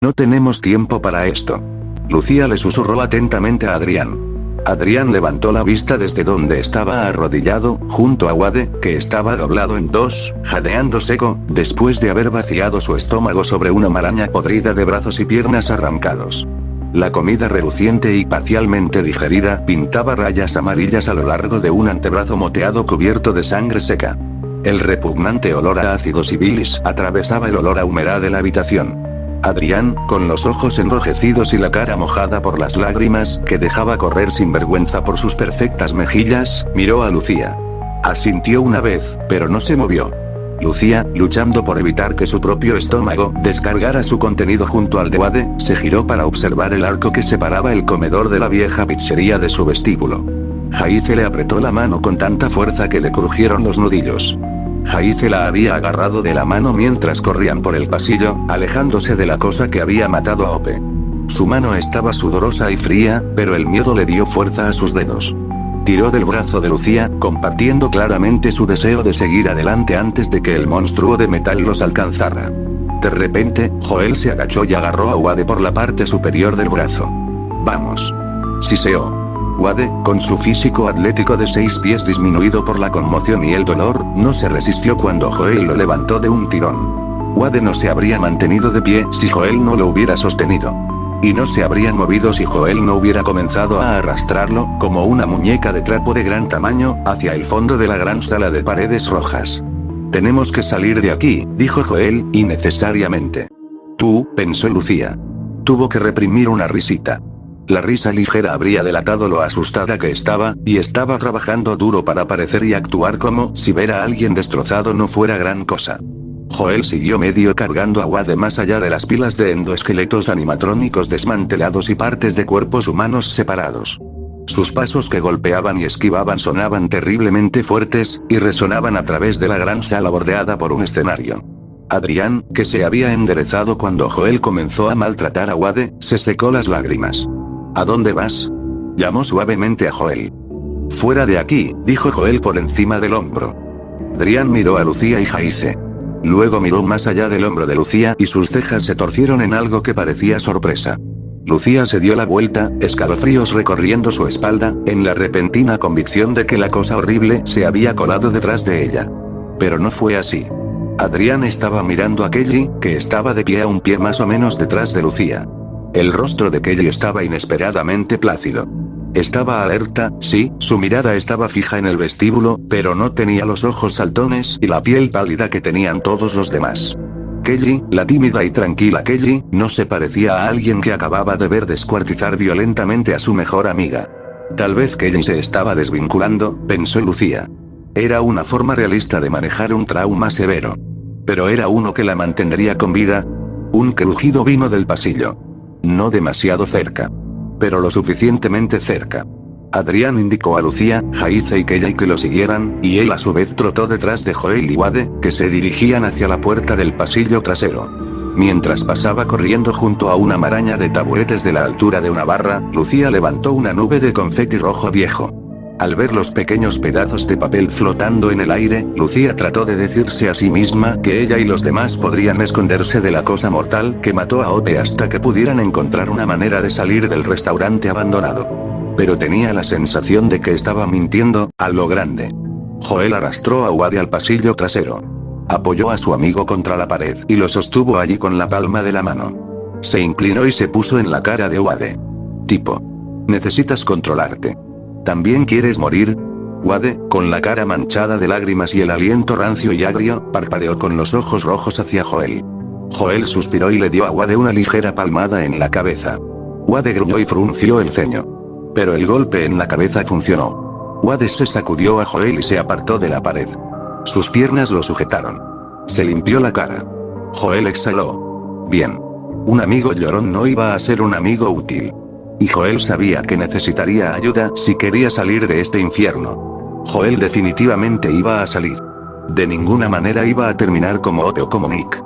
No tenemos tiempo para esto. Lucía le susurró atentamente a Adrián. Adrián levantó la vista desde donde estaba arrodillado, junto a Wade, que estaba doblado en dos, jadeando seco, después de haber vaciado su estómago sobre una maraña podrida de brazos y piernas arrancados. La comida reluciente y parcialmente digerida pintaba rayas amarillas a lo largo de un antebrazo moteado cubierto de sangre seca. El repugnante olor a ácidos y bilis atravesaba el olor a humedad de la habitación. Adrián, con los ojos enrojecidos y la cara mojada por las lágrimas que dejaba correr sin vergüenza por sus perfectas mejillas, miró a Lucía. Asintió una vez, pero no se movió. Lucía, luchando por evitar que su propio estómago descargara su contenido junto al de Wade, se giró para observar el arco que separaba el comedor de la vieja pizzería de su vestíbulo. Jaice le apretó la mano con tanta fuerza que le crujieron los nudillos. Jaice la había agarrado de la mano mientras corrían por el pasillo, alejándose de la cosa que había matado a Ope. Su mano estaba sudorosa y fría, pero el miedo le dio fuerza a sus dedos. Tiró del brazo de Lucía, compartiendo claramente su deseo de seguir adelante antes de que el monstruo de metal los alcanzara. De repente, Joel se agachó y agarró a Wade por la parte superior del brazo. «Vamos», siseó. Wade, con su físico atlético de 6 pies disminuido por la conmoción y el dolor, no se resistió cuando Joel lo levantó de un tirón. Wade no se habría mantenido de pie si Joel no lo hubiera sostenido. Y no se habrían movido si Joel no hubiera comenzado a arrastrarlo, como una muñeca de trapo de gran tamaño, hacia el fondo de la gran sala de paredes rojas. «Tenemos que salir de aquí», dijo Joel, innecesariamente. «Tú», pensó Lucía. Tuvo que reprimir una risita. La risa ligera habría delatado lo asustada que estaba, y estaba trabajando duro para parecer y actuar como si ver a alguien destrozado no fuera gran cosa. Joel siguió medio cargando a Wade más allá de las pilas de endoesqueletos animatrónicos desmantelados y partes de cuerpos humanos separados. Sus pasos que golpeaban y esquivaban sonaban terriblemente fuertes, y resonaban a través de la gran sala bordeada por un escenario. Adrián, que se había enderezado cuando Joel comenzó a maltratar a Wade, se secó las lágrimas. «¿A dónde vas?», llamó suavemente a Joel. «Fuera de aquí», dijo Joel por encima del hombro. Adrián miró a Lucía y Jaice. Luego miró más allá del hombro de Lucía y sus cejas se torcieron en algo que parecía sorpresa. Lucía se dio la vuelta, escalofríos recorriendo su espalda, en la repentina convicción de que la cosa horrible se había colado detrás de ella. Pero no fue así. Adrián estaba mirando a Kelly, que estaba de pie a un pie más o menos detrás de Lucía. El rostro de Kelly estaba inesperadamente plácido. Estaba alerta, sí, su mirada estaba fija en el vestíbulo, pero no tenía los ojos saltones y la piel pálida que tenían todos los demás. Kelly, la tímida y tranquila Kelly, no se parecía a alguien que acababa de ver descuartizar violentamente a su mejor amiga. Tal vez Kelly se estaba desvinculando, pensó Lucía. Era una forma realista de manejar un trauma severo. Pero era uno que la mantendría con vida. Un crujido vino del pasillo. No demasiado cerca. Pero lo suficientemente cerca. Adrián indicó a Lucía, Jaice y Kelly que lo siguieran, y él a su vez trotó detrás de Joel y Wade, que se dirigían hacia la puerta del pasillo trasero. Mientras pasaba corriendo junto a una maraña de taburetes de la altura de una barra, Lucía levantó una nube de confeti rojo viejo. Al ver los pequeños pedazos de papel flotando en el aire, Lucía trató de decirse a sí misma que ella y los demás podrían esconderse de la cosa mortal que mató a Ope hasta que pudieran encontrar una manera de salir del restaurante abandonado. Pero tenía la sensación de que estaba mintiendo, a lo grande. Joel arrastró a Wade al pasillo trasero. Apoyó a su amigo contra la pared y lo sostuvo allí con la palma de la mano. Se inclinó y se puso en la cara de Wade. Tipo. Necesitas controlarte. ¿También quieres morir? Wade, con la cara manchada de lágrimas y el aliento rancio y agrio, parpadeó con los ojos rojos hacia Joel. Joel suspiró y le dio a Wade una ligera palmada en la cabeza. Wade gruñó y frunció el ceño. Pero el golpe en la cabeza funcionó. Wade se sacudió a Joel y se apartó de la pared. Sus piernas lo sujetaron. Se limpió la cara. Joel exhaló. Bien. Un amigo llorón no iba a ser un amigo útil. Y Joel sabía que necesitaría ayuda si quería salir de este infierno. Joel definitivamente iba a salir. De ninguna manera iba a terminar como Ope o como Nick.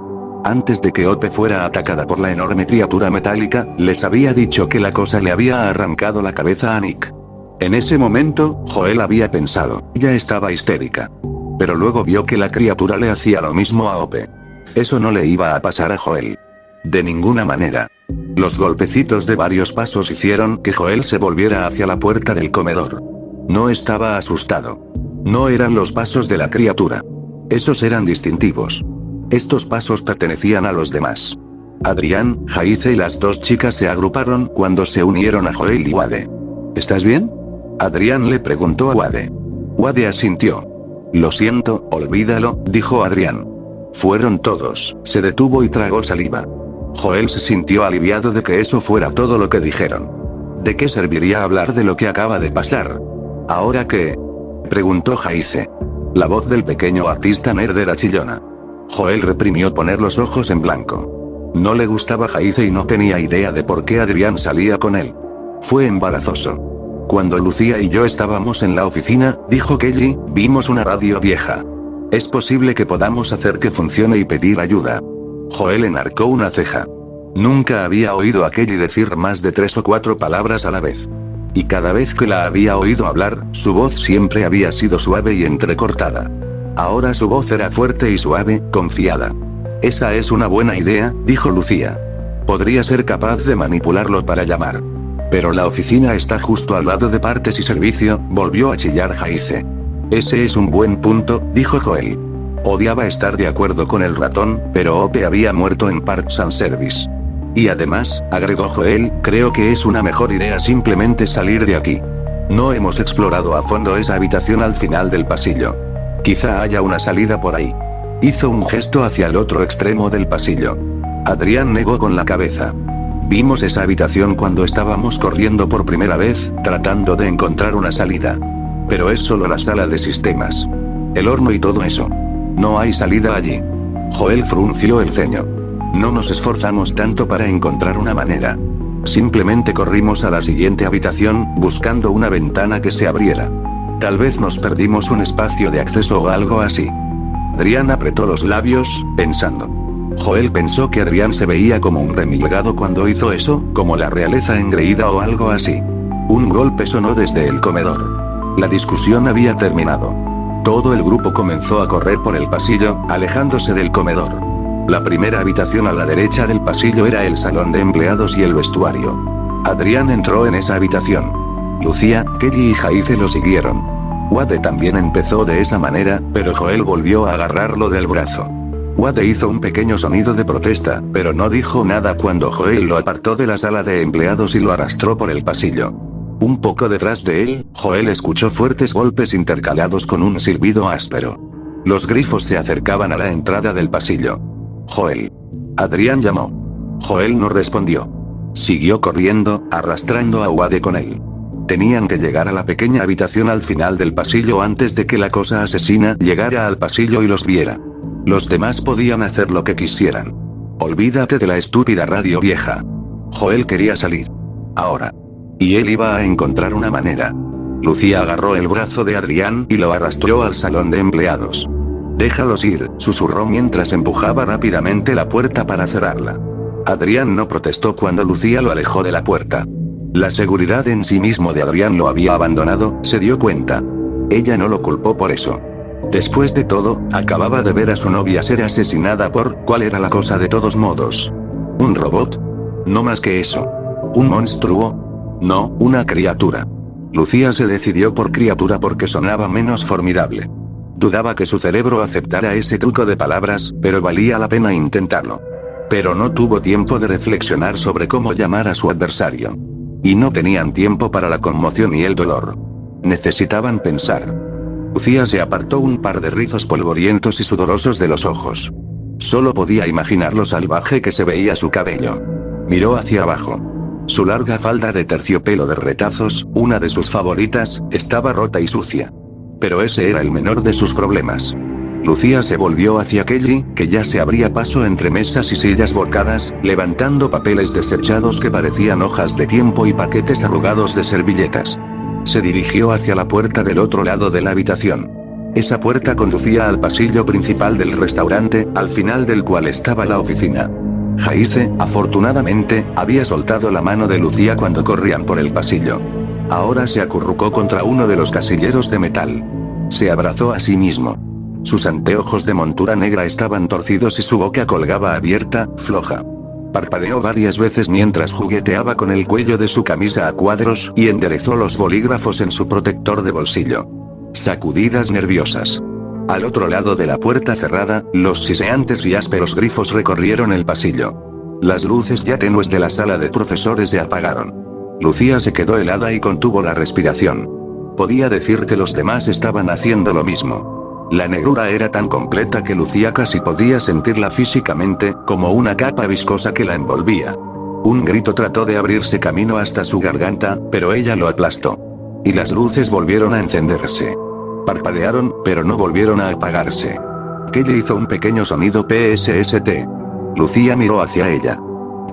Antes de que Ope fuera atacada por la enorme criatura metálica, les había dicho que la cosa le había arrancado la cabeza a Nick. En ese momento, Joel había pensado, ella estaba histérica. Pero luego vio que la criatura le hacía lo mismo a Ope. Eso no le iba a pasar a Joel. De ninguna manera. Los golpecitos de varios pasos hicieron que Joel se volviera hacia la puerta del comedor. No estaba asustado. No eran los pasos de la criatura. Esos eran distintivos. Estos pasos pertenecían a los demás. Adrián, Jaice y las dos chicas se agruparon cuando se unieron a Joel y Wade. ¿Estás bien? Adrián le preguntó a Wade. Wade asintió. Lo siento, olvídalo, dijo Adrián. Fueron todos, se detuvo y tragó saliva. Joel se sintió aliviado de que eso fuera todo lo que dijeron. ¿De qué serviría hablar de lo que acaba de pasar? ¿Ahora qué? Preguntó Jaice. La voz del pequeño artista nerd era chillona. Joel reprimió poner los ojos en blanco. No le gustaba Jaice y no tenía idea de por qué Adrián salía con él. Fue embarazoso. Cuando Lucía y yo estábamos en la oficina, dijo Kelly, vimos una radio vieja. Es posible que podamos hacer que funcione y pedir ayuda. Joel enarcó una ceja. Nunca había oído a Kelly decir más de 3 o 4 palabras a la vez. Y cada vez que la había oído hablar, su voz siempre había sido suave y entrecortada. Ahora su voz era fuerte y suave, confiada. Esa es una buena idea, dijo Lucía. Podría ser capaz de manipularlo para llamar. Pero la oficina está justo al lado de partes y servicio, volvió a chillar Jaice. Ese es un buen punto, dijo Joel. Odiaba estar de acuerdo con el ratón, pero Ope había muerto en Parts and Service. Y además, agregó Joel, creo que es una mejor idea simplemente salir de aquí. No hemos explorado a fondo esa habitación al final del pasillo. Quizá haya una salida por ahí. Hizo un gesto hacia el otro extremo del pasillo. Adrián negó con la cabeza. Vimos esa habitación cuando estábamos corriendo por primera vez, tratando de encontrar una salida. Pero es solo la sala de sistemas. El horno y todo eso. No hay salida allí. Joel frunció el ceño. No nos esforzamos tanto para encontrar una manera. Simplemente corrimos a la siguiente habitación, buscando una ventana que se abriera. Tal vez nos perdimos un espacio de acceso o algo así. Adrián apretó los labios, pensando. Joel pensó que Adrián se veía como un remilgado cuando hizo eso, como la realeza engreída o algo así. Un golpe sonó desde el comedor. La discusión había terminado. Todo el grupo comenzó a correr por el pasillo, alejándose del comedor. La primera habitación a la derecha del pasillo era el salón de empleados y el vestuario. Adrián entró en esa habitación. Lucía, Kelly y Jaice lo siguieron. Wade también empezó de esa manera, pero Joel volvió a agarrarlo del brazo. Wade hizo un pequeño sonido de protesta, pero no dijo nada cuando Joel lo apartó de la sala de empleados y lo arrastró por el pasillo. Un poco detrás de él, Joel escuchó fuertes golpes intercalados con un silbido áspero. Los grifos se acercaban a la entrada del pasillo. Joel. Adrián llamó. Joel no respondió. Siguió corriendo, arrastrando a Wade con él. Tenían que llegar a la pequeña habitación al final del pasillo antes de que la cosa asesina llegara al pasillo y los viera. Los demás podían hacer lo que quisieran. Olvídate de la estúpida radio vieja. Joel quería salir. Ahora. Y él iba a encontrar una manera. Lucía agarró el brazo de Adrián y lo arrastró al salón de empleados. Déjalos ir, susurró mientras empujaba rápidamente la puerta para cerrarla. Adrián no protestó cuando Lucía lo alejó de la puerta. La seguridad en sí mismo de Adrián lo había abandonado, se dio cuenta. Ella no lo culpó por eso. Después de todo, acababa de ver a su novia ser asesinada por, ¿cuál era la cosa de todos modos? ¿Un robot? No más que eso. ¿Un monstruo? No, una criatura. Lucía se decidió por criatura porque sonaba menos formidable. Dudaba que su cerebro aceptara ese truco de palabras, pero valía la pena intentarlo. Pero no tuvo tiempo de reflexionar sobre cómo llamar a su adversario. Y no tenían tiempo para la conmoción y el dolor. Necesitaban pensar. Lucía se apartó un par de rizos polvorientos y sudorosos de los ojos. Solo podía imaginar lo salvaje que se veía su cabello. Miró hacia abajo. Su larga falda de terciopelo de retazos, una de sus favoritas, estaba rota y sucia. Pero ese era el menor de sus problemas. Lucía se volvió hacia Kelly, que ya se abría paso entre mesas y sillas volcadas, levantando papeles desechados que parecían hojas de tiempo y paquetes arrugados de servilletas. Se dirigió hacia la puerta del otro lado de la habitación. Esa puerta conducía al pasillo principal del restaurante, al final del cual estaba la oficina. Jaice, afortunadamente, había soltado la mano de Lucía cuando corrían por el pasillo. Ahora se acurrucó contra uno de los casilleros de metal. Se abrazó a sí mismo. Sus anteojos de montura negra estaban torcidos y su boca colgaba abierta, floja. Parpadeó varias veces mientras jugueteaba con el cuello de su camisa a cuadros y enderezó los bolígrafos en su protector de bolsillo. Sacudidas nerviosas. Al otro lado de la puerta cerrada, los siseantes y ásperos grifos recorrieron el pasillo. Las luces ya tenues de la sala de profesores se apagaron. Lucía se quedó helada y contuvo la respiración. Podía decir que los demás estaban haciendo lo mismo. La negrura era tan completa que Lucía casi podía sentirla físicamente, como una capa viscosa que la envolvía. Un grito trató de abrirse camino hasta su garganta, pero ella lo aplastó. Y las luces volvieron a encenderse. Parpadearon, pero no volvieron a apagarse. Kelly hizo un pequeño sonido PSST. Lucía miró hacia ella.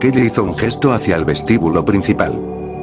Kelly hizo un gesto hacia el vestíbulo principal.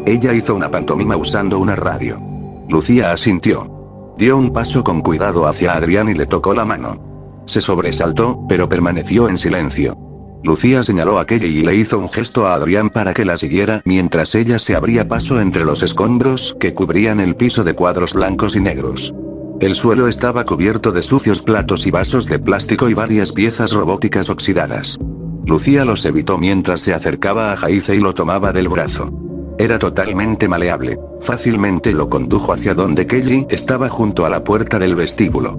Ella hizo una pantomima usando una radio. Lucía asintió. Dio un paso con cuidado hacia Adrián y le tocó la mano. Se sobresaltó, pero permaneció en silencio. Lucía señaló a Kelly y le hizo un gesto a Adrián para que la siguiera mientras ella se abría paso entre los escombros que cubrían el piso de cuadros blancos y negros. El suelo estaba cubierto de sucios platos y vasos de plástico y varias piezas robóticas oxidadas. Lucía los evitó mientras se acercaba a Jaice y lo tomaba del brazo. Era totalmente maleable. Fácilmente lo condujo hacia donde Kelly estaba junto a la puerta del vestíbulo.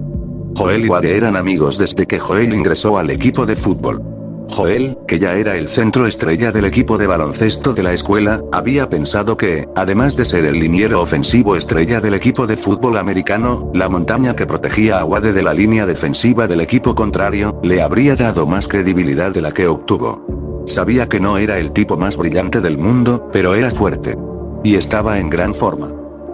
Joel y Wade eran amigos desde que Joel ingresó al equipo de fútbol. Joel, que ya era el centro estrella del equipo de baloncesto de la escuela, había pensado que, además de ser el liniero ofensivo estrella del equipo de fútbol americano, la montaña que protegía a Wade de la línea defensiva del equipo contrario, le habría dado más credibilidad de la que obtuvo. Sabía que no era el tipo más brillante del mundo, pero era fuerte. Y estaba en gran forma.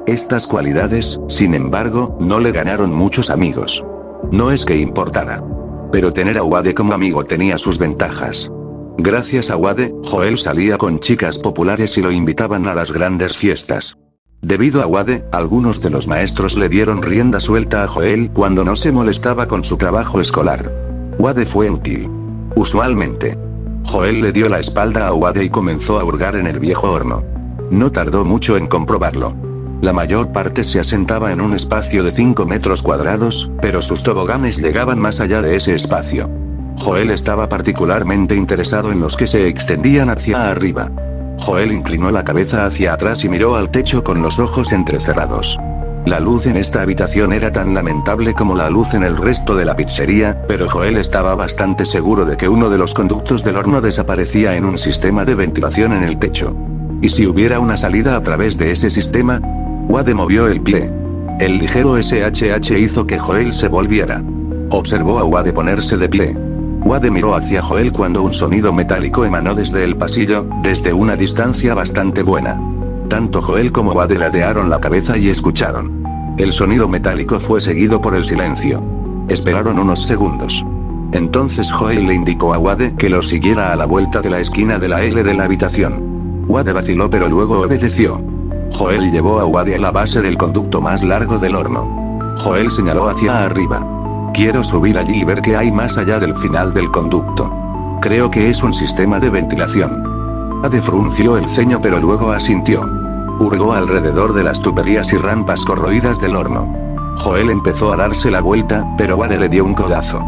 Estas cualidades, sin embargo, no le ganaron muchos amigos. No es que importara. Pero tener a Wade como amigo tenía sus ventajas. Gracias a Wade, Joel salía con chicas populares y lo invitaban a las grandes fiestas. Debido a Wade, algunos de los maestros le dieron rienda suelta a Joel cuando no se molestaba con su trabajo escolar. Wade fue útil. Usualmente. Joel le dio la espalda a Wade y comenzó a hurgar en el viejo horno. No tardó mucho en comprobarlo. La mayor parte se asentaba en un espacio de 5 metros cuadrados, pero sus toboganes llegaban más allá de ese espacio. Joel estaba particularmente interesado en los que se extendían hacia arriba. Joel inclinó la cabeza hacia atrás y miró al techo con los ojos entrecerrados. La luz en esta habitación era tan lamentable como la luz en el resto de la pizzería, pero Joel estaba bastante seguro de que uno de los conductos del horno desaparecía en un sistema de ventilación en el techo. ¿Y si hubiera una salida a través de ese sistema? Wade movió el pie. El ligero SHH hizo que Joel se volviera. Observó a Wade ponerse de pie. Wade miró hacia Joel cuando un sonido metálico emanó desde el pasillo, desde una distancia bastante buena. Tanto Joel como Wade ladearon la cabeza y escucharon. El sonido metálico fue seguido por el silencio. Esperaron unos segundos. Entonces Joel le indicó a Wade que lo siguiera a la vuelta de la esquina de la L de la habitación. Wade vaciló pero luego obedeció. Joel llevó a Wade a la base del conducto más largo del horno. Joel señaló hacia arriba. Quiero subir allí y ver qué hay más allá del final del conducto. Creo que es un sistema de ventilación. Wade frunció el ceño pero luego asintió. Hurgó alrededor de las tuberías y rampas corroídas del horno. Joel empezó a darse la vuelta, pero Wade le dio un codazo.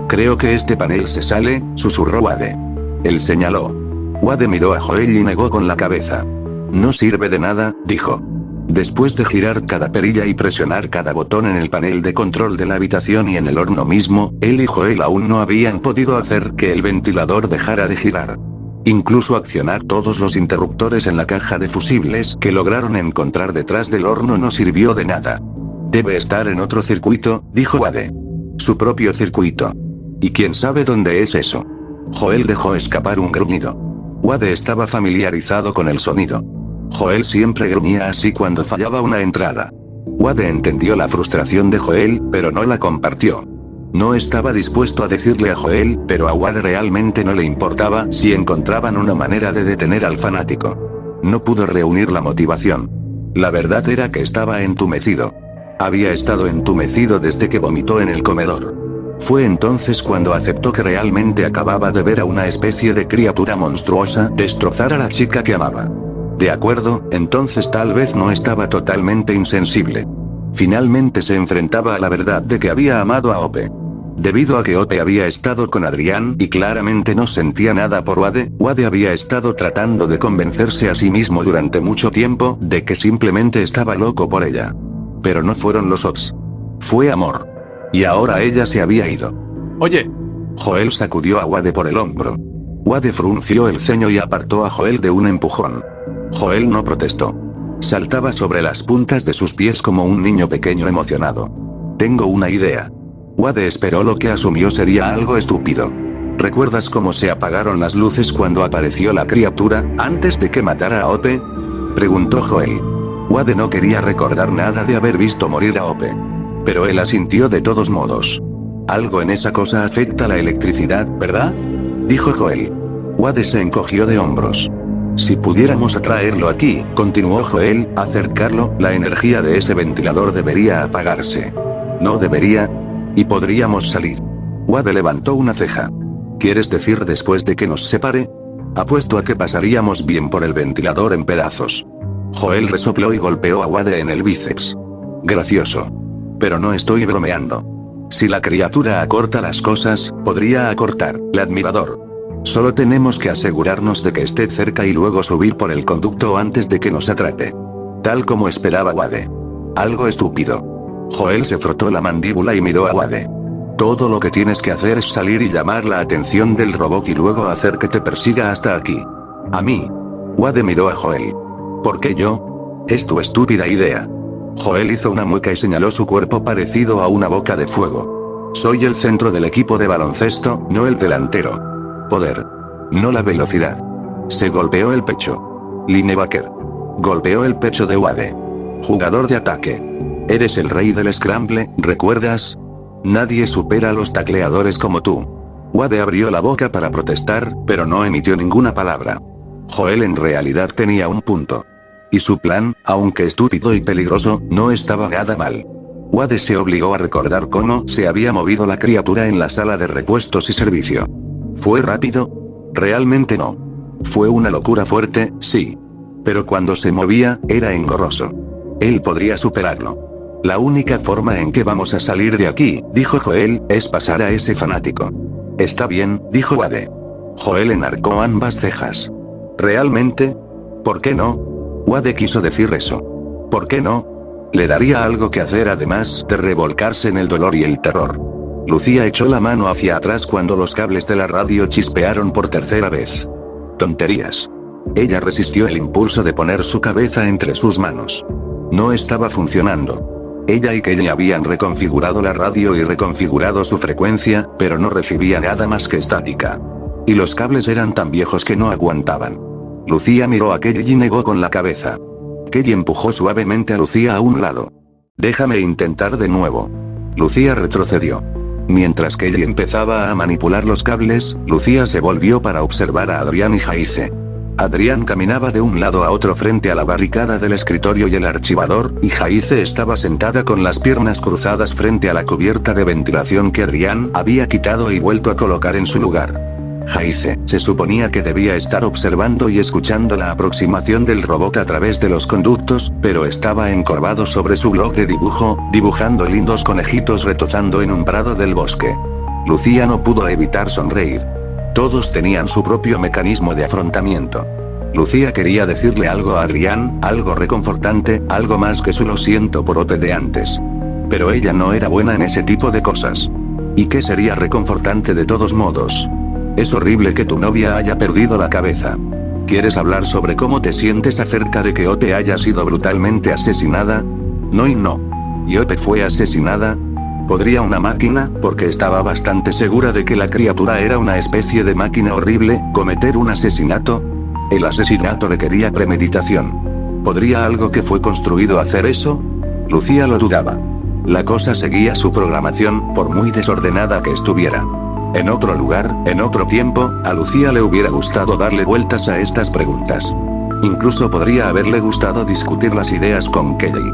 Creo que este panel se sale, susurró Wade. Él señaló. Wade miró a Joel y negó con la cabeza. No sirve de nada, dijo. Después de girar cada perilla y presionar cada botón en el panel de control de la habitación y en el horno mismo, él y Joel aún no habían podido hacer que el ventilador dejara de girar. Incluso accionar todos los interruptores en la caja de fusibles que lograron encontrar detrás del horno no sirvió de nada. Debe estar en otro circuito, dijo Wade. Su propio circuito. ¿Y quién sabe dónde es eso? Joel dejó escapar un gruñido. Wade estaba familiarizado con el sonido. Joel siempre gruñía así cuando fallaba una entrada. Wade entendió la frustración de Joel, pero no la compartió. No estaba dispuesto a decirle a Joel, pero a Wade realmente no le importaba si encontraban una manera de detener al fanático. No pudo reunir la motivación. La verdad era que estaba entumecido. Había estado entumecido desde que vomitó en el comedor. Fue entonces cuando aceptó que realmente acababa de ver a una especie de criatura monstruosa destrozar a la chica que amaba. De acuerdo, entonces tal vez no estaba totalmente insensible. Finalmente se enfrentaba a la verdad de que había amado a Ope. Debido a que Ope había estado con Adrián y claramente no sentía nada por Wade, Wade había estado tratando de convencerse a sí mismo durante mucho tiempo de que simplemente estaba loco por ella. Pero no fueron los Ops. Fue amor. Y ahora ella se había ido. Oye. Joel sacudió a Wade por el hombro. Wade frunció el ceño y apartó a Joel de un empujón. Joel no protestó. Saltaba sobre las puntas de sus pies como un niño pequeño emocionado. Tengo una idea. Wade esperó lo que asumió sería algo estúpido. ¿Recuerdas cómo se apagaron las luces cuando apareció la criatura, antes de que matara a Ope? Preguntó Joel. Wade no quería recordar nada de haber visto morir a Ope. Pero él asintió de todos modos. Algo en esa cosa afecta la electricidad, ¿verdad? Dijo Joel. Wade se encogió de hombros. Si pudiéramos atraerlo aquí, continuó Joel, acercarlo, la energía de ese ventilador debería apagarse. ¿No debería? Y podríamos salir. Wade levantó una ceja. ¿Quieres decir después de que nos separe? Apuesto a que pasaríamos bien por el ventilador en pedazos. Joel resopló y golpeó a Wade en el bíceps. Gracioso. Pero no estoy bromeando. Si la criatura acorta las cosas, podría acortar el admirador. Solo tenemos que asegurarnos de que esté cerca y luego subir por el conducto antes de que nos atrape. Tal como esperaba Wade. Algo estúpido. Joel se frotó la mandíbula y miró a Wade. Todo lo que tienes que hacer es salir y llamar la atención del robot y luego hacer que te persiga hasta aquí. A mí. Wade miró a Joel. ¿Por qué yo? Es tu estúpida idea. Joel hizo una mueca y señaló su cuerpo parecido a una boca de fuego. Soy el centro del equipo de baloncesto, no el delantero. Poder. No la velocidad. Se golpeó el pecho. Linebacker. Golpeó el pecho de Wade. Jugador de ataque. Eres el rey del scramble, ¿recuerdas? Nadie supera a los tacleadores como tú. Wade abrió la boca para protestar, pero no emitió ninguna palabra. Joel en realidad tenía un punto. Y su plan, aunque estúpido y peligroso, no estaba nada mal. Wade se obligó a recordar cómo se había movido la criatura en la sala de repuestos y servicio. ¿Fue rápido? Realmente no. Fue una locura fuerte, sí. Pero cuando se movía, era engorroso. Él podría superarlo. La única forma en que vamos a salir de aquí, dijo Joel, es pasar a ese fanático. Está bien, dijo Wade. Joel enarcó ambas cejas. ¿Realmente? ¿Por qué no? Wade quiso decir eso. ¿Por qué no? Le daría algo que hacer además de revolcarse en el dolor y el terror. Lucía echó la mano hacia atrás cuando los cables de la radio chispearon por tercera vez. Tonterías. Ella resistió el impulso de poner su cabeza entre sus manos. No estaba funcionando. Ella y Kelly habían reconfigurado la radio y reconfigurado su frecuencia, pero no recibía nada más que estática. Y los cables eran tan viejos que no aguantaban. Lucía miró a Kelly y negó con la cabeza. Kelly empujó suavemente a Lucía a un lado. Déjame intentar de nuevo. Lucía retrocedió. Mientras Kelly empezaba a manipular los cables, Lucía se volvió para observar a Adrián y Jaice. Adrián caminaba de un lado a otro frente a la barricada del escritorio y el archivador, y Jaice estaba sentada con las piernas cruzadas frente a la cubierta de ventilación que Adrián había quitado y vuelto a colocar en su lugar. Jaice se suponía que debía estar observando y escuchando la aproximación del robot a través de los conductos, pero estaba encorvado sobre su blog de dibujo, dibujando lindos conejitos retozando en un prado del bosque. Lucía no pudo evitar sonreír. Todos tenían su propio mecanismo de afrontamiento. Lucía quería decirle algo a Adrián, algo reconfortante, algo más que su lo siento por Ope de antes. Pero ella no era buena en ese tipo de cosas. ¿Y qué sería reconfortante de todos modos? Es horrible que tu novia haya perdido la cabeza. ¿Quieres hablar sobre cómo te sientes acerca de que Ope haya sido brutalmente asesinada? No y no. ¿Y Ope fue asesinada? ¿Podría una máquina, porque estaba bastante segura de que la criatura era una especie de máquina horrible, cometer un asesinato? El asesinato requería premeditación. ¿Podría algo que fue construido hacer eso? Lucía lo dudaba. La cosa seguía su programación, por muy desordenada que estuviera. En otro lugar, en otro tiempo, a Lucía le hubiera gustado darle vueltas a estas preguntas. Incluso podría haberle gustado discutir las ideas con Kelly.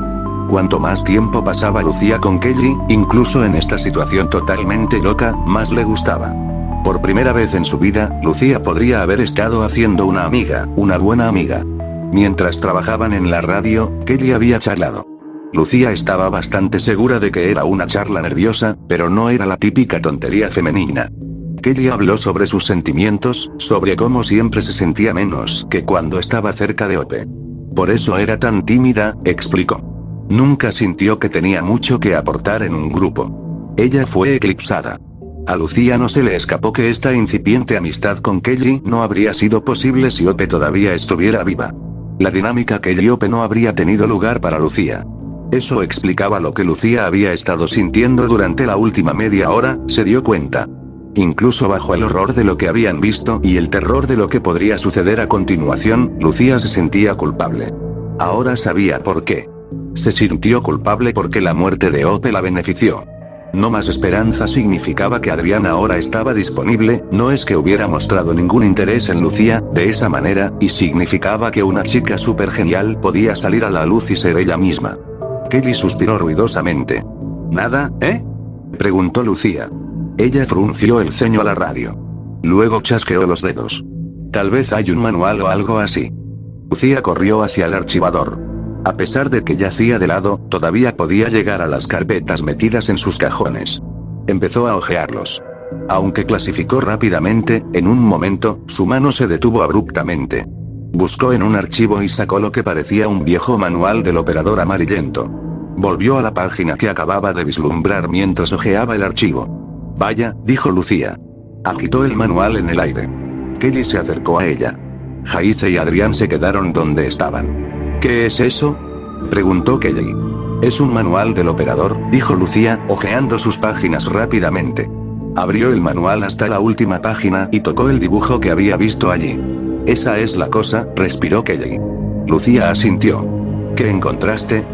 Cuanto más tiempo pasaba Lucía con Kelly, incluso en esta situación totalmente loca, más le gustaba. Por primera vez en su vida, Lucía podría haber estado haciendo una amiga, una buena amiga. Mientras trabajaban en la radio, Kelly había charlado. Lucía estaba bastante segura de que era una charla nerviosa, pero no era la típica tontería femenina. Kelly habló sobre sus sentimientos, sobre cómo siempre se sentía menos que cuando estaba cerca de Hope. Por eso era tan tímida, explicó. Nunca sintió que tenía mucho que aportar en un grupo. Ella fue eclipsada. A Lucía no se le escapó que esta incipiente amistad con Kelly no habría sido posible si Hope todavía estuviera viva. La dinámica Kelly-Hope no habría tenido lugar para Lucía. Eso explicaba lo que Lucía había estado sintiendo durante la última media hora, se dio cuenta. Incluso bajo el horror de lo que habían visto y el terror de lo que podría suceder a continuación, Lucía se sentía culpable. Ahora sabía por qué. Se sintió culpable porque la muerte de Hope la benefició. No más esperanza significaba que Adrián ahora estaba disponible, no es que hubiera mostrado ningún interés en Lucía, de esa manera, y significaba que una chica súper genial podía salir a la luz y ser ella misma. Kelly suspiró ruidosamente. ¿Nada, eh? Preguntó Lucía. Ella frunció el ceño a la radio. Luego chasqueó los dedos. Tal vez hay un manual o algo así. Lucía corrió hacia el archivador. A pesar de que yacía de lado, todavía podía llegar a las carpetas metidas en sus cajones. Empezó a hojearlos. Aunque clasificó rápidamente, en un momento, su mano se detuvo abruptamente. Buscó en un archivo y sacó lo que parecía un viejo manual del operador amarillento. Volvió a la página que acababa de vislumbrar mientras hojeaba el archivo. Vaya, dijo Lucía. Agitó el manual en el aire. Kelly se acercó a ella. Jaice y Adrián se quedaron donde estaban. ¿Qué es eso? Preguntó Kelly. Es un manual del operador, dijo Lucía, hojeando sus páginas rápidamente. Abrió el manual hasta la última página y tocó el dibujo que había visto allí. Esa es la cosa, respiró Kelly. Lucía asintió. ¿Qué encontraste?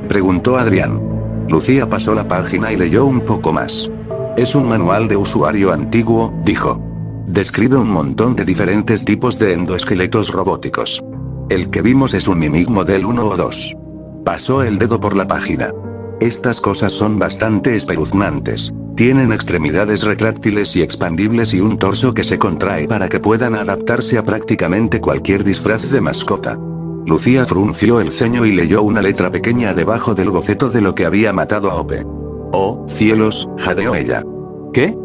Preguntó Adrián. Lucía pasó la página y leyó un poco más. Es un manual de usuario antiguo, dijo. Describe un montón de diferentes tipos de endoesqueletos robóticos. El que vimos es un Mimic Model 1 o 2. Pasó el dedo por la página. Estas cosas son bastante espeluznantes. Tienen extremidades retráctiles y expandibles y un torso que se contrae para que puedan adaptarse a prácticamente cualquier disfraz de mascota. Lucía frunció el ceño y leyó una letra pequeña debajo del boceto de lo que había matado a Hope. «Oh, cielos», jadeó ella. «¿Qué?»,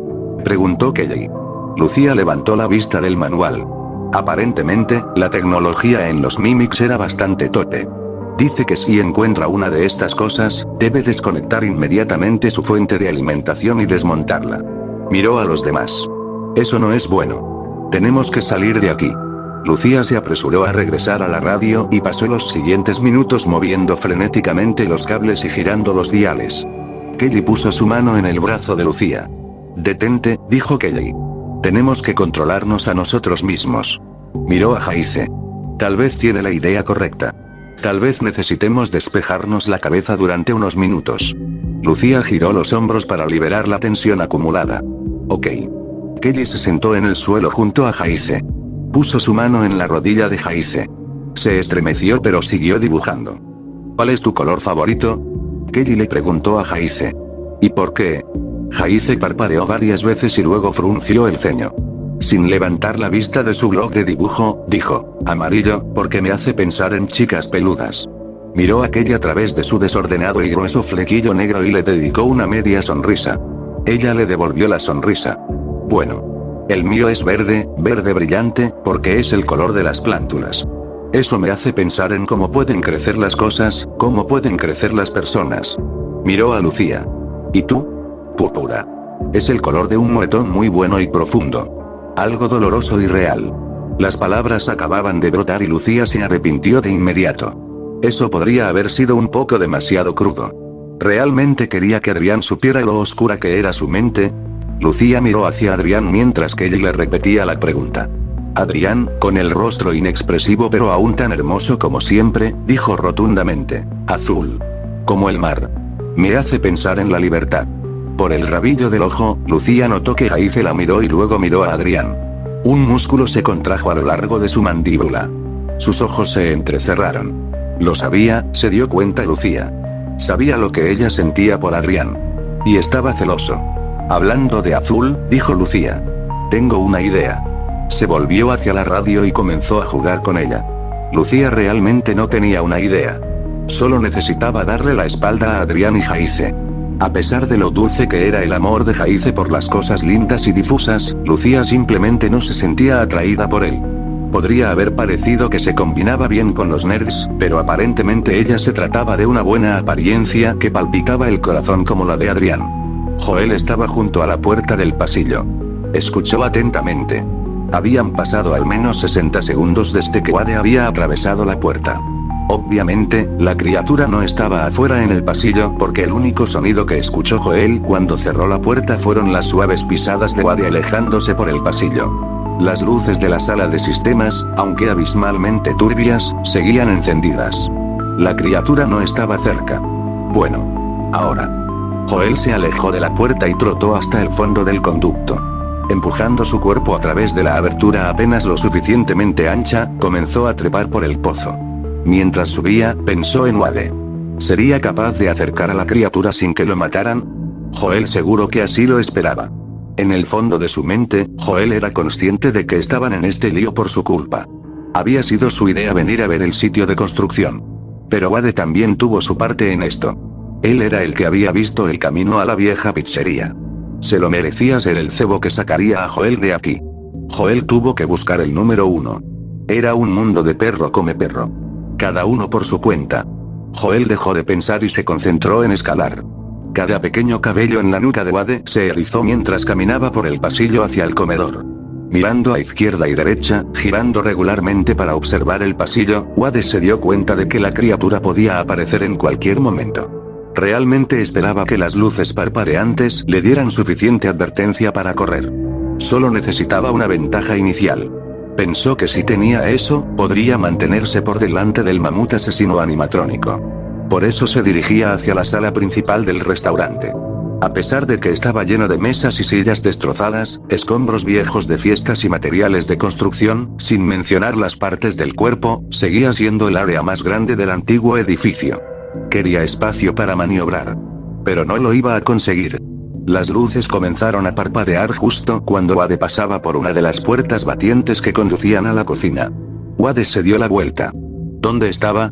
preguntó Kelly. Lucía levantó la vista del manual. Aparentemente, la tecnología en los Mimics era bastante torpe. Dice que si encuentra una de estas cosas, debe desconectar inmediatamente su fuente de alimentación y desmontarla. Miró a los demás. Eso no es bueno. Tenemos que salir de aquí. Lucía se apresuró a regresar a la radio y pasó los siguientes minutos moviendo frenéticamente los cables y girando los diales. Kelly puso su mano en el brazo de Lucía. «Detente», dijo Kelly. «Tenemos que controlarnos a nosotros mismos». Miró a Jaice. Tal vez tiene la idea correcta. Tal vez necesitemos despejarnos la cabeza durante unos minutos. Lucía giró los hombros para liberar la tensión acumulada. Ok. Kelly se sentó en el suelo junto a Jaice. Puso su mano en la rodilla de Jaice. Se estremeció pero siguió dibujando. ¿Cuál es tu color favorito? Kelly le preguntó a Jaice. ¿Y por qué? Jaice parpadeó varias veces y luego frunció el ceño. Sin levantar la vista de su blog de dibujo, dijo, amarillo, porque me hace pensar en chicas peludas. Miró a Kelly a través de su desordenado y grueso flequillo negro y le dedicó una media sonrisa. Ella le devolvió la sonrisa. Bueno. El mío es verde, verde brillante, porque es el color de las plántulas. Eso me hace pensar en cómo pueden crecer las cosas, cómo pueden crecer las personas. Miró a Lucía. ¿Y tú? Púrpura. Es el color de un moretón muy bueno y profundo. Algo doloroso y real. Las palabras acababan de brotar y Lucía se arrepintió de inmediato. Eso podría haber sido un poco demasiado crudo. ¿Realmente quería que Adrián supiera lo oscura que era su mente? Lucía miró hacia Adrián mientras que ella le repetía la pregunta. Adrián, con el rostro inexpresivo pero aún tan hermoso como siempre, dijo rotundamente, azul. Como el mar. Me hace pensar en la libertad. Por el rabillo del ojo, Lucía notó que Jaice la miró y luego miró a Adrián. Un músculo se contrajo a lo largo de su mandíbula. Sus ojos se entrecerraron. Lo sabía, se dio cuenta Lucía. Sabía lo que ella sentía por Adrián. Y estaba celoso. Hablando de azul, dijo Lucía. Tengo una idea. Se volvió hacia la radio y comenzó a jugar con ella. Lucía realmente no tenía una idea. Solo necesitaba darle la espalda a Adrián y Jaice. A pesar de lo dulce que era el amor de Jaice por las cosas lindas y difusas, Lucía simplemente no se sentía atraída por él. Podría haber parecido que se combinaba bien con los nerds, pero aparentemente ella se trataba de una buena apariencia que palpitaba el corazón como la de Adrián. Joel estaba junto a la puerta del pasillo. Escuchó atentamente. Habían pasado al menos 60 segundos desde que Wade había atravesado la puerta. Obviamente, la criatura no estaba afuera en el pasillo porque el único sonido que escuchó Joel cuando cerró la puerta fueron las suaves pisadas de Wade alejándose por el pasillo. Las luces de la sala de sistemas, aunque abismalmente turbias, seguían encendidas. La criatura no estaba cerca. Bueno. Ahora. Joel se alejó de la puerta y trotó hasta el fondo del conducto. Empujando su cuerpo a través de la abertura apenas lo suficientemente ancha, comenzó a trepar por el pozo. Mientras subía, pensó en Wade. ¿Sería capaz de acercar a la criatura sin que lo mataran? Joel seguro que así lo esperaba. En el fondo de su mente, Joel era consciente de que estaban en este lío por su culpa. Había sido su idea venir a ver el sitio de construcción. Pero Wade también tuvo su parte en esto. Él era el que había visto el camino a la vieja pizzería. Se lo merecía ser el cebo que sacaría a Joel de aquí. Joel tuvo que buscar el número 1. Era un mundo de perro come perro. Cada uno por su cuenta. Joel dejó de pensar y se concentró en escalar. Cada pequeño cabello en la nuca de Wade se erizó mientras caminaba por el pasillo hacia el comedor. Mirando a izquierda y derecha, girando regularmente para observar el pasillo, Wade se dio cuenta de que la criatura podía aparecer en cualquier momento. Realmente esperaba que las luces parpadeantes le dieran suficiente advertencia para correr. Solo necesitaba una ventaja inicial. Pensó que si tenía eso, podría mantenerse por delante del mamut asesino animatrónico. Por eso se dirigía hacia la sala principal del restaurante. A pesar de que estaba lleno de mesas y sillas destrozadas, escombros viejos de fiestas y materiales de construcción, sin mencionar las partes del cuerpo, seguía siendo el área más grande del antiguo edificio. Quería espacio para maniobrar. Pero no lo iba a conseguir. Las luces comenzaron a parpadear justo cuando Wade pasaba por una de las puertas batientes que conducían a la cocina. Wade se dio la vuelta. ¿Dónde estaba?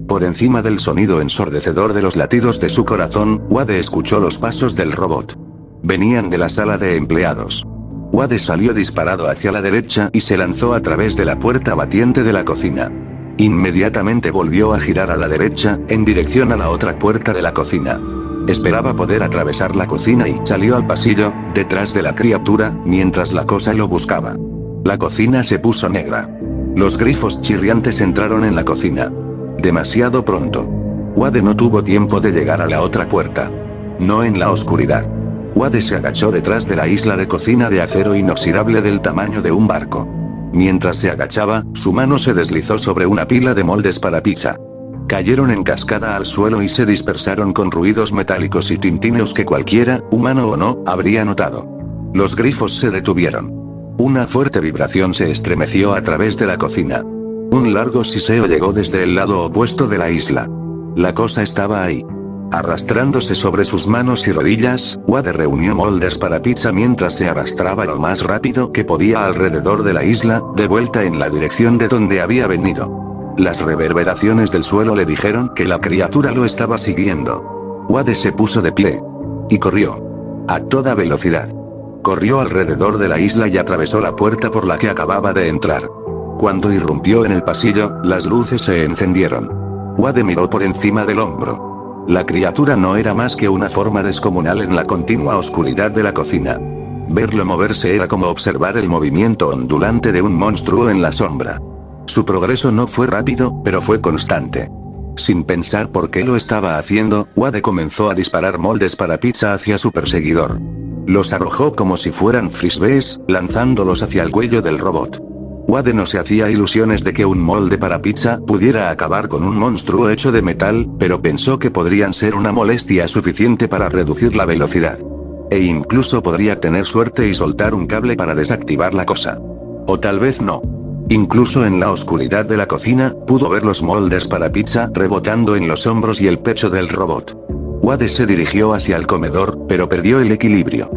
Por encima del sonido ensordecedor de los latidos de su corazón, Wade escuchó los pasos del robot. Venían de la sala de empleados. Wade salió disparado hacia la derecha y se lanzó a través de la puerta batiente de la cocina. Inmediatamente volvió a girar a la derecha, en dirección a la otra puerta de la cocina. Esperaba poder atravesar la cocina y salió al pasillo, detrás de la criatura, mientras la cosa lo buscaba. La cocina se puso negra. Los grifos chirriantes entraron en la cocina. Demasiado pronto. Wade no tuvo tiempo de llegar a la otra puerta. No en la oscuridad. Wade se agachó detrás de la isla de cocina de acero inoxidable del tamaño de un barco. Mientras se agachaba, su mano se deslizó sobre una pila de moldes para pizza. Cayeron en cascada al suelo y se dispersaron con ruidos metálicos y tintineos que cualquiera, humano o no, habría notado. Los grifos se detuvieron. Una fuerte vibración se estremeció a través de la cocina. Un largo siseo llegó desde el lado opuesto de la isla. La cosa estaba ahí. Arrastrándose sobre sus manos y rodillas, Wade reunió moldes para pizza mientras se arrastraba lo más rápido que podía alrededor de la isla, de vuelta en la dirección de donde había venido. Las reverberaciones del suelo le dijeron que la criatura lo estaba siguiendo. Wade se puso de pie. Y corrió. A toda velocidad. Corrió alrededor de la isla y atravesó la puerta por la que acababa de entrar. Cuando irrumpió en el pasillo, las luces se encendieron. Wade miró por encima del hombro. La criatura no era más que una forma descomunal en la continua oscuridad de la cocina. Verlo moverse era como observar el movimiento ondulante de un monstruo en la sombra. Su progreso no fue rápido, pero fue constante. Sin pensar por qué lo estaba haciendo, Wade comenzó a disparar moldes para pizza hacia su perseguidor. Los arrojó como si fueran frisbees, lanzándolos hacia el cuello del robot. Wade no se hacía ilusiones de que un molde para pizza pudiera acabar con un monstruo hecho de metal, pero pensó que podrían ser una molestia suficiente para reducir la velocidad. E incluso podría tener suerte y soltar un cable para desactivar la cosa. O tal vez no. Incluso en la oscuridad de la cocina, pudo ver los moldes para pizza rebotando en los hombros y el pecho del robot. Wade se dirigió hacia el comedor, pero perdió el equilibrio.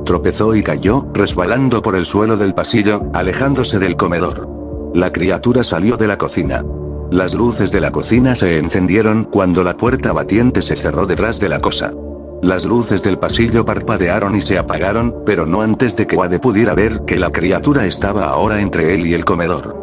Tropezó y cayó, resbalando por el suelo del pasillo, alejándose del comedor. La criatura salió de la cocina. Las luces de la cocina se encendieron cuando la puerta batiente se cerró detrás de la cosa. Las luces del pasillo parpadearon y se apagaron, pero no antes de que Wade pudiera ver que la criatura estaba ahora entre él y el comedor.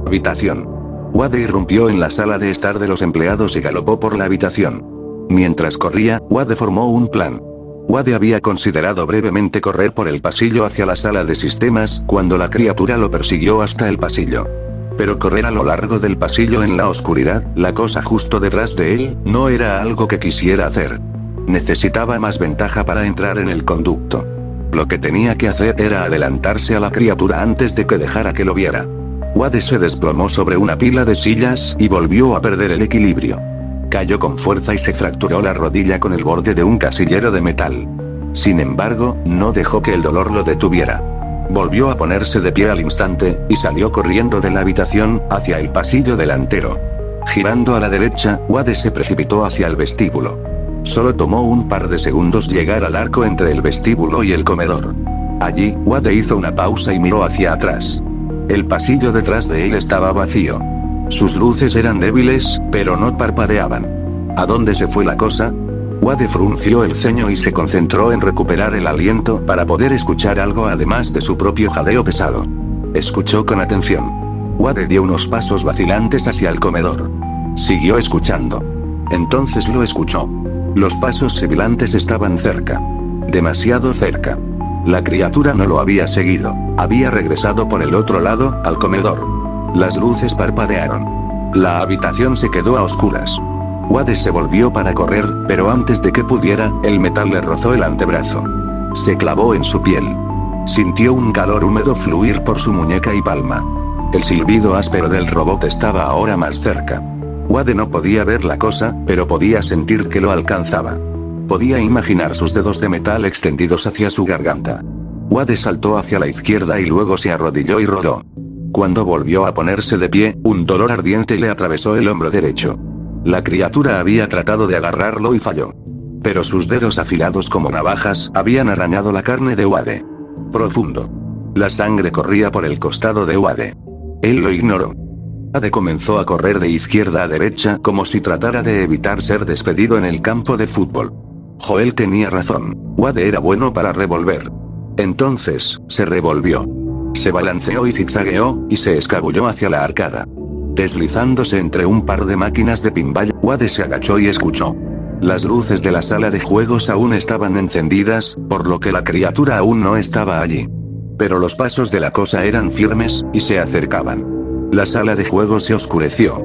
Habitación. Wade irrumpió en la sala de estar de los empleados y galopó por la habitación. Mientras corría, Wade formó un plan. Wade había considerado brevemente correr por el pasillo hacia la sala de sistemas, cuando la criatura lo persiguió hasta el pasillo. Pero correr a lo largo del pasillo en la oscuridad, la cosa justo detrás de él, no era algo que quisiera hacer. Necesitaba más ventaja para entrar en el conducto. Lo que tenía que hacer era adelantarse a la criatura antes de que dejara que lo viera. Wade se desplomó sobre una pila de sillas y volvió a perder el equilibrio. Cayó con fuerza y se fracturó la rodilla con el borde de un casillero de metal. Sin embargo, no dejó que el dolor lo detuviera. Volvió a ponerse de pie al instante, y salió corriendo de la habitación, hacia el pasillo delantero. Girando a la derecha, Wade se precipitó hacia el vestíbulo. Solo tomó un par de segundos llegar al arco entre el vestíbulo y el comedor. Allí, Wade hizo una pausa y miró hacia atrás. El pasillo detrás de él estaba vacío. Sus luces eran débiles, pero no parpadeaban. ¿A dónde se fue la cosa? Wade frunció el ceño y se concentró en recuperar el aliento para poder escuchar algo además de su propio jadeo pesado. Escuchó con atención. Wade dio unos pasos vacilantes hacia el comedor. Siguió escuchando. Entonces lo escuchó. Los pasos sibilantes estaban cerca. Demasiado cerca. La criatura no lo había seguido. Había regresado por el otro lado, al comedor. Las luces parpadearon. La habitación se quedó a oscuras. Wade se volvió para correr, pero antes de que pudiera, el metal le rozó el antebrazo. Se clavó en su piel. Sintió un calor húmedo fluir por su muñeca y palma. El silbido áspero del robot estaba ahora más cerca. Wade no podía ver la cosa, pero podía sentir que lo alcanzaba. Podía imaginar sus dedos de metal extendidos hacia su garganta. Wade saltó hacia la izquierda y luego se arrodilló y rodó. Cuando volvió a ponerse de pie, un dolor ardiente le atravesó el hombro derecho. La criatura había tratado de agarrarlo y falló. Pero sus dedos afilados como navajas habían arañado la carne de Wade. Profundo. La sangre corría por el costado de Wade. Él lo ignoró. Wade comenzó a correr de izquierda a derecha como si tratara de evitar ser despedido en el campo de fútbol. Joel tenía razón. Wade era bueno para revolver. Entonces, se revolvió. Se balanceó y zigzagueó, y se escabulló hacia la arcada. Deslizándose entre un par de máquinas de pinball, Wade se agachó y escuchó. Las luces de la sala de juegos aún estaban encendidas, por lo que la criatura aún no estaba allí. Pero los pasos de la cosa eran firmes, y se acercaban. La sala de juegos se oscureció.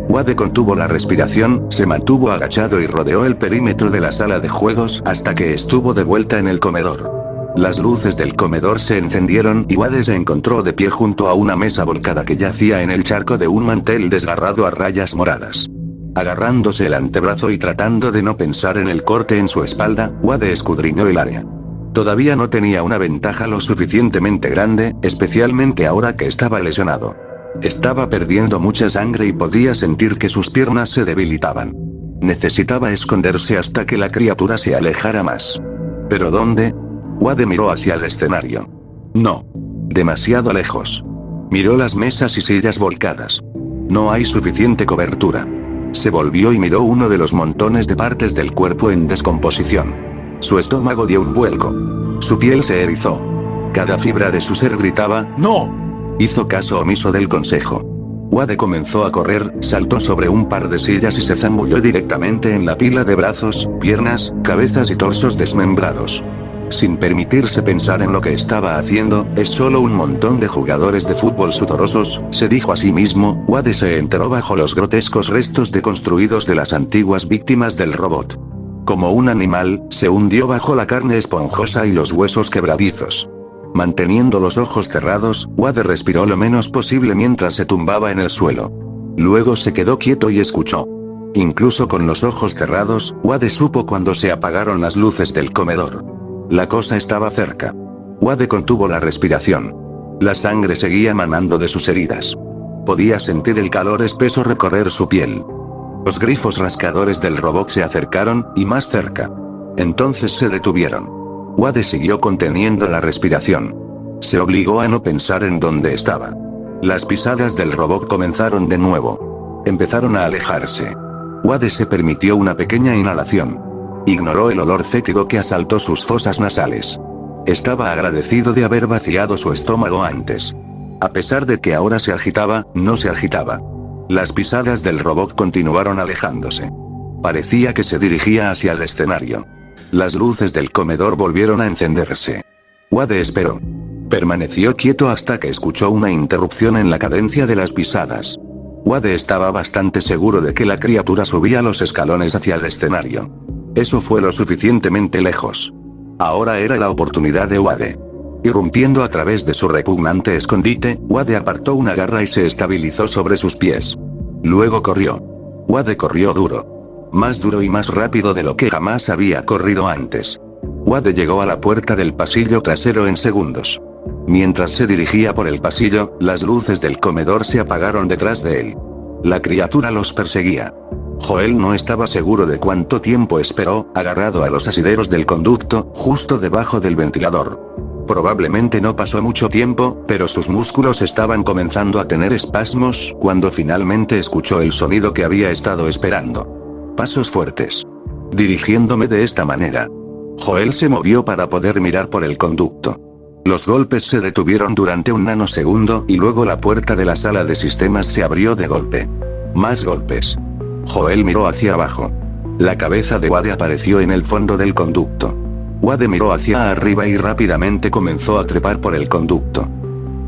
Wade contuvo la respiración, se mantuvo agachado y rodeó el perímetro de la sala de juegos hasta que estuvo de vuelta en el comedor. Las luces del comedor se encendieron y Wade se encontró de pie junto a una mesa volcada que yacía en el charco de un mantel desgarrado a rayas moradas. Agarrándose el antebrazo y tratando de no pensar en el corte en su espalda, Wade escudriñó el área. Todavía no tenía una ventaja lo suficientemente grande, especialmente ahora que estaba lesionado. Estaba perdiendo mucha sangre y podía sentir que sus piernas se debilitaban. Necesitaba esconderse hasta que la criatura se alejara más. ¿Pero dónde? Wade miró hacia el escenario. No. Demasiado lejos. Miró las mesas y sillas volcadas. No hay suficiente cobertura. Se volvió y miró uno de los montones de partes del cuerpo en descomposición. Su estómago dio un vuelco. Su piel se erizó. Cada fibra de su ser gritaba, ¡no! Hizo caso omiso del consejo. Wade comenzó a correr, saltó sobre un par de sillas y se zambulló directamente en la pila de brazos, piernas, cabezas y torsos desmembrados. Sin permitirse pensar en lo que estaba haciendo, es solo un montón de jugadores de fútbol sudorosos, se dijo a sí mismo. Wade se enteró bajo los grotescos restos deconstruidos de las antiguas víctimas del robot. Como un animal, se hundió bajo la carne esponjosa y los huesos quebradizos. Manteniendo los ojos cerrados, Wade respiró lo menos posible mientras se tumbaba en el suelo. Luego se quedó quieto y escuchó. Incluso con los ojos cerrados, Wade supo cuando se apagaron las luces del comedor. La cosa estaba cerca. Wade contuvo la respiración. La sangre seguía manando de sus heridas. Podía sentir el calor espeso recorrer su piel. Los grifos rascadores del robot se acercaron, y más cerca. Entonces se detuvieron. Wade siguió conteniendo la respiración. Se obligó a no pensar en dónde estaba. Las pisadas del robot comenzaron de nuevo. Empezaron a alejarse. Wade se permitió una pequeña inhalación. Ignoró el olor fétido que asaltó sus fosas nasales. Estaba agradecido de haber vaciado su estómago antes. A pesar de que ahora se agitaba, no se agitaba. Las pisadas del robot continuaron alejándose. Parecía que se dirigía hacia el escenario. Las luces del comedor volvieron a encenderse. Wade esperó. Permaneció quieto hasta que escuchó una interrupción en la cadencia de las pisadas. Wade estaba bastante seguro de que la criatura subía los escalones hacia el escenario. Eso fue lo suficientemente lejos. Ahora era la oportunidad de Wade. Irrumpiendo a través de su repugnante escondite, Wade apartó una garra y se estabilizó sobre sus pies. Luego corrió. Wade corrió duro. Más duro y más rápido de lo que jamás había corrido antes. Wade llegó a la puerta del pasillo trasero en segundos. Mientras se dirigía por el pasillo, las luces del comedor se apagaron detrás de él. La criatura los perseguía. Joel no estaba seguro de cuánto tiempo esperó, agarrado a los asideros del conducto, justo debajo del ventilador. Probablemente no pasó mucho tiempo, pero sus músculos estaban comenzando a tener espasmos, cuando finalmente escuchó el sonido que había estado esperando. Pasos fuertes. Dirigiéndome de esta manera. Joel se movió para poder mirar por el conducto. Los golpes se detuvieron durante un nanosegundo y luego la puerta de la sala de sistemas se abrió de golpe. Más golpes. Joel miró hacia abajo. La cabeza de Wade apareció en el fondo del conducto. Wade miró hacia arriba y rápidamente comenzó a trepar por el conducto.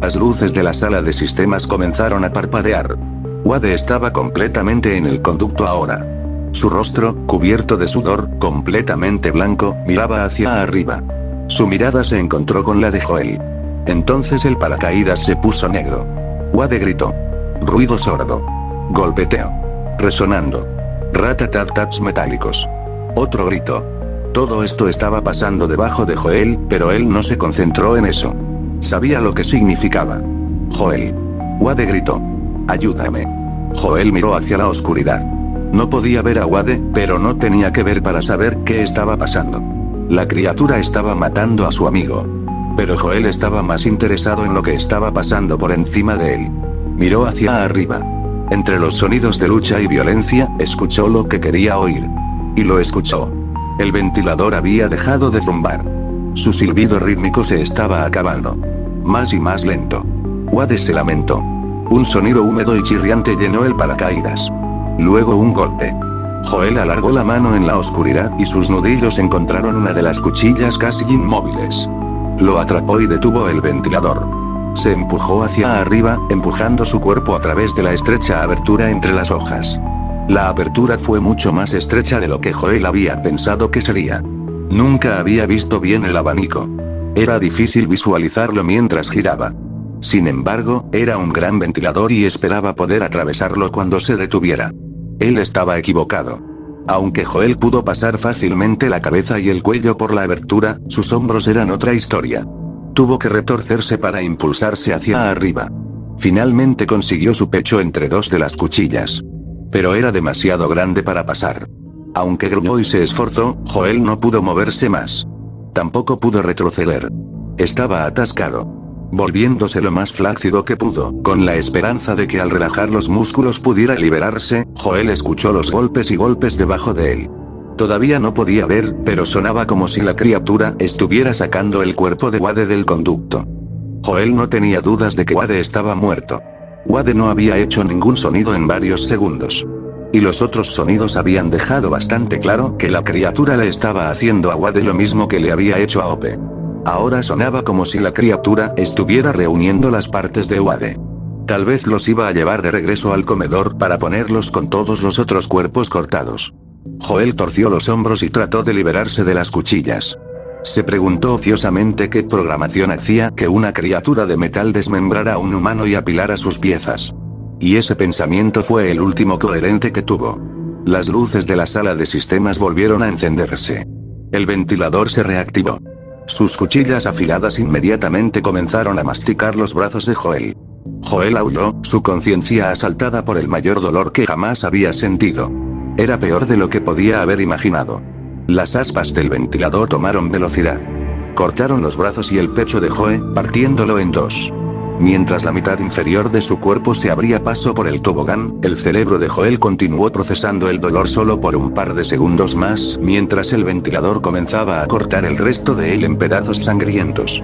Las luces de la sala de sistemas comenzaron a parpadear. Wade estaba completamente en el conducto ahora. Su rostro, cubierto de sudor, completamente blanco, miraba hacia arriba. Su mirada se encontró con la de Joel. Entonces el paracaídas se puso negro. Wade gritó. Ruido sordo. Golpeteo. Resonando. Ratatatats metálicos. Otro grito. Todo esto estaba pasando debajo de Joel, pero él no se concentró en eso. Sabía lo que significaba. Joel. Wade gritó. Ayúdame. Joel miró hacia la oscuridad. No podía ver a Wade, pero no tenía que ver para saber qué estaba pasando. La criatura estaba matando a su amigo. Pero Joel estaba más interesado en lo que estaba pasando por encima de él. Miró hacia arriba. Entre los sonidos de lucha y violencia, escuchó lo que quería oír. Y lo escuchó. El ventilador había dejado de zumbar. Su silbido rítmico se estaba acabando. Más y más lento. Wade se lamentó. Un sonido húmedo y chirriante llenó el paracaídas. Luego un golpe. Joel alargó la mano en la oscuridad y sus nudillos encontraron una de las cuchillas casi inmóviles. Lo atrapó y detuvo el ventilador. Se empujó hacia arriba, empujando su cuerpo a través de la estrecha abertura entre las hojas. La apertura fue mucho más estrecha de lo que Joel había pensado que sería. Nunca había visto bien el abanico. Era difícil visualizarlo mientras giraba. Sin embargo, era un gran ventilador y esperaba poder atravesarlo cuando se detuviera. Él estaba equivocado. Aunque Joel pudo pasar fácilmente la cabeza y el cuello por la abertura, sus hombros eran otra historia. Tuvo que retorcerse para impulsarse hacia arriba. Finalmente consiguió su pecho entre dos de las cuchillas. Pero era demasiado grande para pasar. Aunque gruñó y se esforzó, Joel no pudo moverse más. Tampoco pudo retroceder. Estaba atascado. Volviéndose lo más flácido que pudo, con la esperanza de que al relajar los músculos pudiera liberarse, Joel escuchó los golpes y golpes debajo de él. Todavía no podía ver, pero sonaba como si la criatura estuviera sacando el cuerpo de Wade del conducto. Joel no tenía dudas de que Wade estaba muerto. Wade no había hecho ningún sonido en varios segundos. Y los otros sonidos habían dejado bastante claro que la criatura le estaba haciendo a Wade lo mismo que le había hecho a Ope. Ahora sonaba como si la criatura estuviera reuniendo las partes de Wade. Tal vez los iba a llevar de regreso al comedor para ponerlos con todos los otros cuerpos cortados. Joel torció los hombros y trató de liberarse de las cuchillas. Se preguntó ociosamente qué programación hacía que una criatura de metal desmembrara a un humano y apilara sus piezas. Y ese pensamiento fue el último coherente que tuvo. Las luces de la sala de sistemas volvieron a encenderse. El ventilador se reactivó. Sus cuchillas afiladas inmediatamente comenzaron a masticar los brazos de Joel. Joel aulló, su conciencia asaltada por el mayor dolor que jamás había sentido. Era peor de lo que podía haber imaginado. Las aspas del ventilador tomaron velocidad. Cortaron los brazos y el pecho de Joe, partiéndolo en dos. Mientras la mitad inferior de su cuerpo se abría paso por el tobogán, el cerebro de Joel continuó procesando el dolor solo por un par de segundos más, mientras el ventilador comenzaba a cortar el resto de él en pedazos sangrientos.